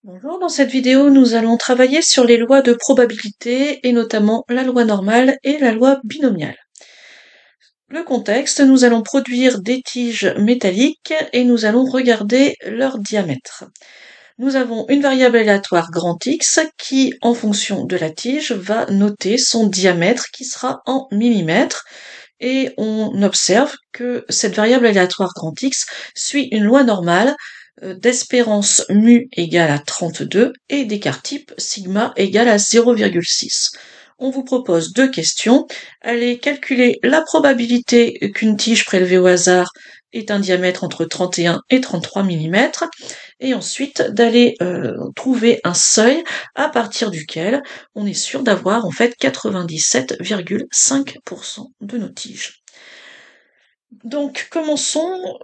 Bonjour, dans cette vidéo, nous allons travailler sur les lois de probabilité et notamment la loi normale et la loi binomiale. Le contexte, nous allons produire des tiges métalliques et nous allons regarder leur diamètre. Nous avons une variable aléatoire grand X qui, en fonction de la tige, va noter son diamètre qui sera en millimètres et on observe que cette variable aléatoire grand X suit une loi normale d'espérance mu égale à 32 et d'écart type sigma égale à 0,6. On vous propose deux questions. Allez calculer la probabilité qu'une tige prélevée au hasard ait un diamètre entre 31 et 33 mm et ensuite d'aller trouver un seuil à partir duquel on est sûr d'avoir en fait 97,5% de nos tiges. Donc commençons.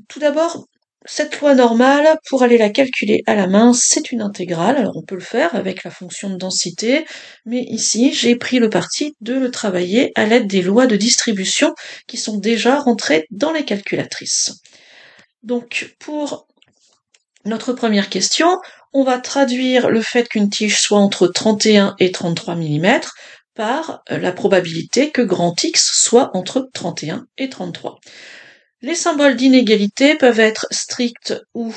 Tout d'abord, cette loi normale, pour aller la calculer à la main, c'est une intégrale. Alors on peut le faire avec la fonction de densité, mais ici j'ai pris le parti de le travailler à l'aide des lois de distribution qui sont déjà rentrées dans les calculatrices. Donc pour notre première question, on va traduire le fait qu'une tige soit entre 31 et 33 mm par la probabilité que grand X soit entre 31 et 33. Les symboles d'inégalité peuvent être stricts ou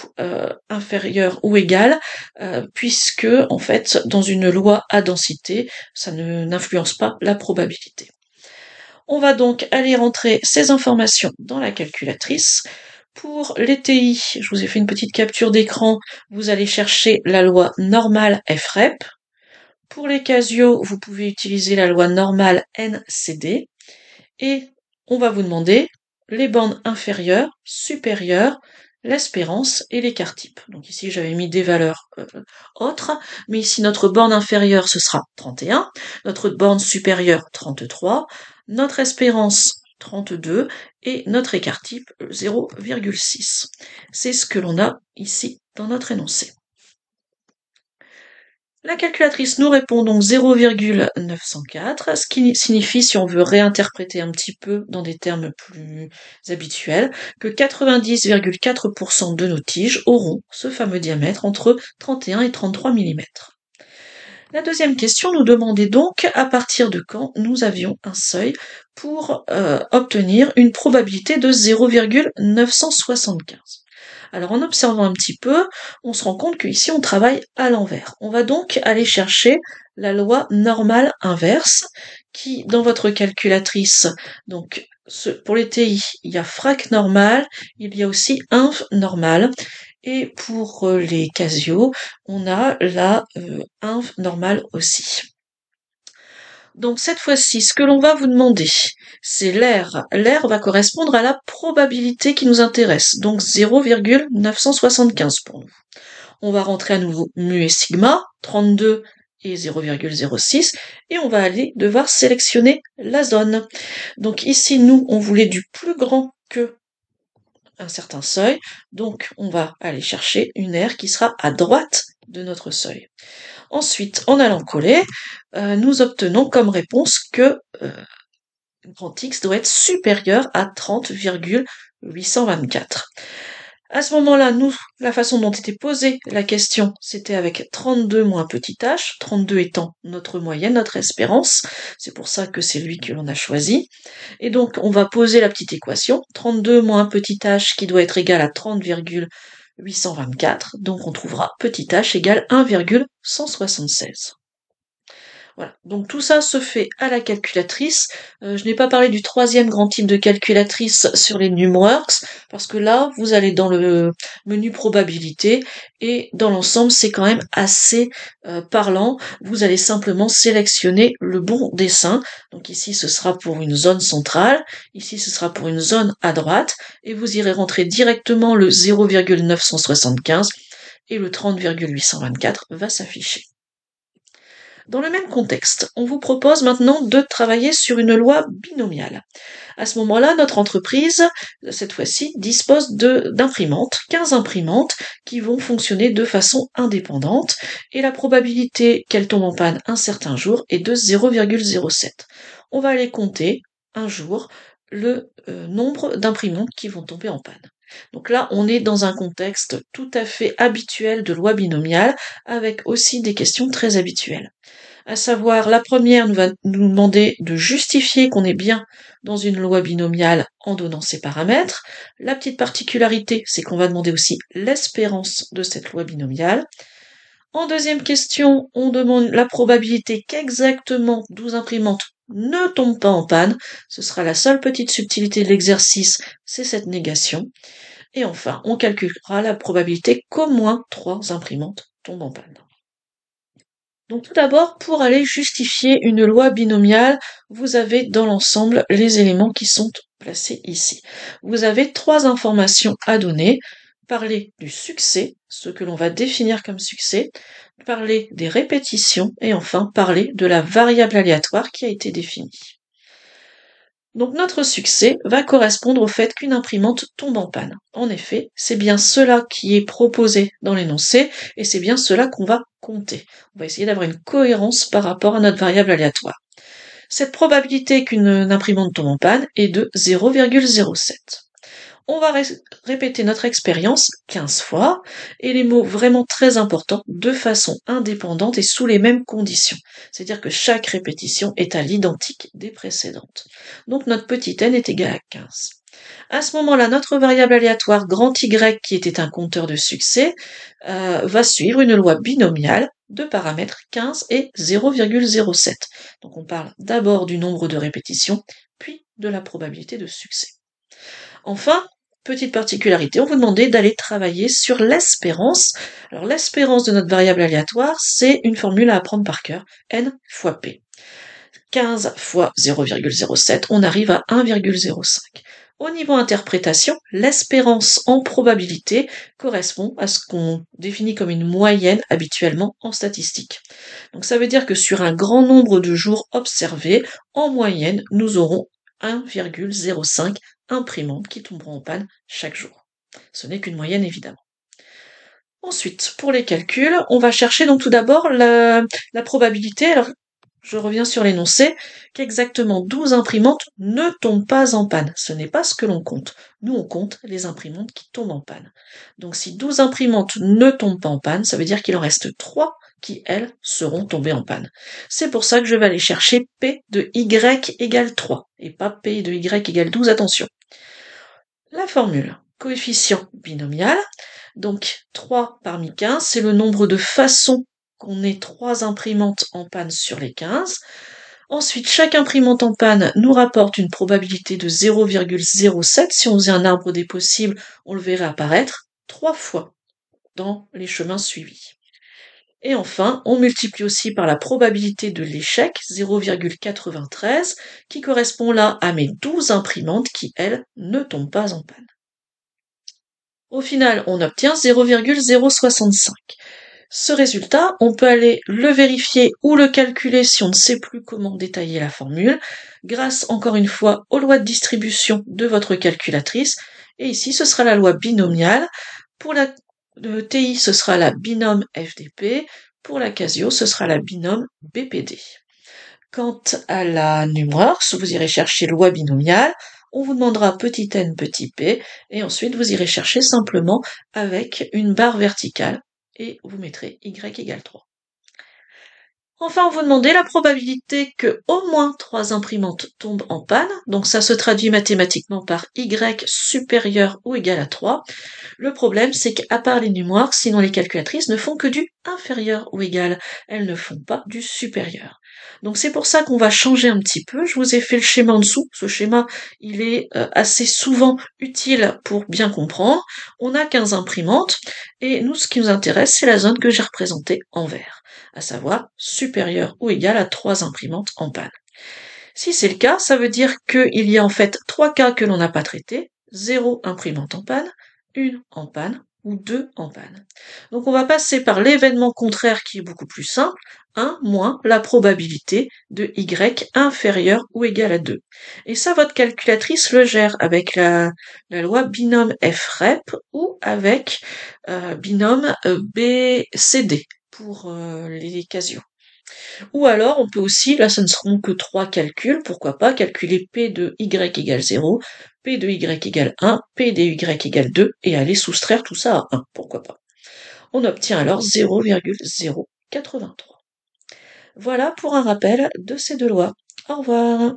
inférieurs ou égales, puisque, en fait, dans une loi à densité, ça n'influence pas la probabilité. On va donc aller rentrer ces informations dans la calculatrice. Pour les TI, je vous ai fait une petite capture d'écran, vous allez chercher la loi normale FREP. Pour les Casio, vous pouvez utiliser la loi normale NCD. Et on va vous demander les bornes inférieures, supérieures, l'espérance et l'écart type. Donc ici j'avais mis des valeurs autres, mais ici notre borne inférieure ce sera 31, notre borne supérieure 33, notre espérance 32 et notre écart type 0,6. C'est ce que l'on a ici dans notre énoncé. La calculatrice nous répond donc 0,904, ce qui signifie, si on veut réinterpréter un petit peu dans des termes plus habituels, que 90,4% de nos tiges auront ce fameux diamètre entre 31 et 33 mm. La deuxième question nous demandait donc à partir de quand nous avions un seuil pour obtenir une probabilité de 0,975. Alors en observant un petit peu, on se rend compte qu'ici on travaille à l'envers. On va donc aller chercher la loi normale inverse qui, dans votre calculatrice, donc pour les TI, il y a frac normal, il y a aussi inf normal. Et pour les Casio, on a la inf normale aussi. Donc cette fois-ci, ce que l'on va vous demander, c'est l'air. L'air va correspondre à la probabilité qui nous intéresse, donc 0,975 pour nous. On va rentrer à nouveau mu et sigma, 32 et 0,06, et on va aller devoir sélectionner la zone. Donc ici, nous, on voulait du plus grand que un certain seuil, donc on va aller chercher une aire qui sera à droite de notre seuil. Ensuite, en allant coller, nous obtenons comme réponse que grand X doit être supérieur à 30,824. À ce moment-là, la façon dont était posée la question, c'était avec 32 moins petit h, 32 étant notre moyenne, notre espérance. C'est pour ça que c'est lui que l'on a choisi. Et donc, on va poser la petite équation, 32 moins petit h qui doit être égal à 30,824. Donc, on trouvera petit h égale 1,176. Voilà, donc tout ça se fait à la calculatrice. Je n'ai pas parlé du troisième grand type de calculatrice sur les NumWorks, parce que là, vous allez dans le menu probabilité, et dans l'ensemble, c'est quand même assez parlant. Vous allez simplement sélectionner le bon dessin. Donc ici, ce sera pour une zone centrale, ici, ce sera pour une zone à droite, et vous irez rentrer directement le 0,975, et le 30,824 va s'afficher. Dans le même contexte, on vous propose maintenant de travailler sur une loi binomiale. À ce moment-là, notre entreprise, cette fois-ci, dispose d'imprimantes, 15 imprimantes qui vont fonctionner de façon indépendante et la probabilité qu'elles tombent en panne un certain jour est de 0,07. On va aller compter un jour le nombre d'imprimantes qui vont tomber en panne. Donc là, on est dans un contexte tout à fait habituel de loi binomiale, avec aussi des questions très habituelles. À savoir, la première va nous demander de justifier qu'on est bien dans une loi binomiale en donnant ses paramètres. La petite particularité, c'est qu'on va demander aussi l'espérance de cette loi binomiale. En deuxième question, on demande la probabilité qu'exactement 12 imprimantes ne tombent pas en panne. Ce sera la seule petite subtilité de l'exercice, c'est cette négation. Et enfin, on calculera la probabilité qu'au moins 3 imprimantes tombent en panne. Donc tout d'abord, pour aller justifier une loi binomiale, vous avez dans l'ensemble les éléments qui sont placés ici. Vous avez 3 informations à donner. Parler du succès, ce que l'on va définir comme succès, parler des répétitions et enfin parler de la variable aléatoire qui a été définie. Donc notre succès va correspondre au fait qu'une imprimante tombe en panne. En effet, c'est bien cela qui est proposé dans l'énoncé et c'est bien cela qu'on va compter. On va essayer d'avoir une cohérence par rapport à notre variable aléatoire. Cette probabilité qu'une imprimante tombe en panne est de 0,07. On va répéter notre expérience 15 fois, et les mots vraiment très importants de façon indépendante et sous les mêmes conditions. C'est-à-dire que chaque répétition est à l'identique des précédentes. Donc notre petit n est égal à 15. À ce moment-là, notre variable aléatoire grand Y, qui était un compteur de succès, va suivre une loi binomiale de paramètres 15 et 0,07. Donc on parle d'abord du nombre de répétitions, puis de la probabilité de succès. Enfin, petite particularité, on vous demandait d'aller travailler sur l'espérance. Alors l'espérance de notre variable aléatoire, c'est une formule à apprendre par cœur, n fois p. 15 fois 0,07, on arrive à 1,05. Au niveau interprétation, l'espérance en probabilité correspond à ce qu'on définit comme une moyenne habituellement en statistique. Donc ça veut dire que sur un grand nombre de jours observés, en moyenne, nous aurons 1,05 imprimantes qui tomberont en panne chaque jour. Ce n'est qu'une moyenne évidemment. Ensuite, pour les calculs, on va chercher donc tout d'abord la probabilité, alors je reviens sur l'énoncé, qu'exactement 12 imprimantes ne tombent pas en panne. Ce n'est pas ce que l'on compte. Nous, on compte les imprimantes qui tombent en panne. Donc si 12 imprimantes ne tombent pas en panne, ça veut dire qu'il en reste 3 qui, elles, seront tombées en panne. C'est pour ça que je vais aller chercher P de Y égale 3, et pas P de Y égale 12, attention. La formule, coefficient binomial, donc 3 parmi 15, c'est le nombre de façons qu'on ait 3 imprimantes en panne sur les 15. Ensuite, chaque imprimante en panne nous rapporte une probabilité de 0,07. Si on faisait un arbre des possibles, on le verrait apparaître 3 fois dans les chemins suivis. Et enfin, on multiplie aussi par la probabilité de l'échec, 0,93, qui correspond là à mes 12 imprimantes qui, elles, ne tombent pas en panne. Au final, on obtient 0,065. Ce résultat, on peut aller le vérifier ou le calculer si on ne sait plus comment détailler la formule, grâce encore une fois aux lois de distribution de votre calculatrice. Et ici, ce sera la loi binomiale. Pour la TI, ce sera la binôme FDP. Pour la Casio, ce sera la binôme BPD. Quant à la NumWorks, vous irez chercher loi binomiale. On vous demandera petit n, petit p, et ensuite vous irez chercher simplement avec une barre verticale, et vous mettrez y égale 3. Enfin, on vous demandait la probabilité que au moins 3 imprimantes tombent en panne, donc ça se traduit mathématiquement par y supérieur ou égal à 3. Le problème, c'est qu'à part les NumWorks, sinon les calculatrices ne font que du inférieur ou égal, elles ne font pas du supérieur. Donc c'est pour ça qu'on va changer un petit peu. Je vous ai fait le schéma en dessous. Ce schéma, il est assez souvent utile pour bien comprendre. On a 15 imprimantes, et nous, ce qui nous intéresse, c'est la zone que j'ai représentée en vert, à savoir supérieur ou égal à 3 imprimantes en panne. Si c'est le cas, ça veut dire qu'il y a en fait 3 cas que l'on n'a pas traités, 0 imprimante en panne, 1 en panne ou 2 en panne. Donc on va passer par l'événement contraire qui est beaucoup plus simple, 1 moins la probabilité de y inférieur ou égal à 2. Et ça, votre calculatrice le gère avec la loi binôme FREP ou avec binôme BCD pour les Casio. Ou alors, on peut aussi, là, ce ne seront que 3 calculs, pourquoi pas, calculer P de Y égale 0, P de Y égale 1, P de Y égale 2, et aller soustraire tout ça à 1, pourquoi pas. On obtient alors 0,083. Voilà pour un rappel de ces deux lois. Au revoir.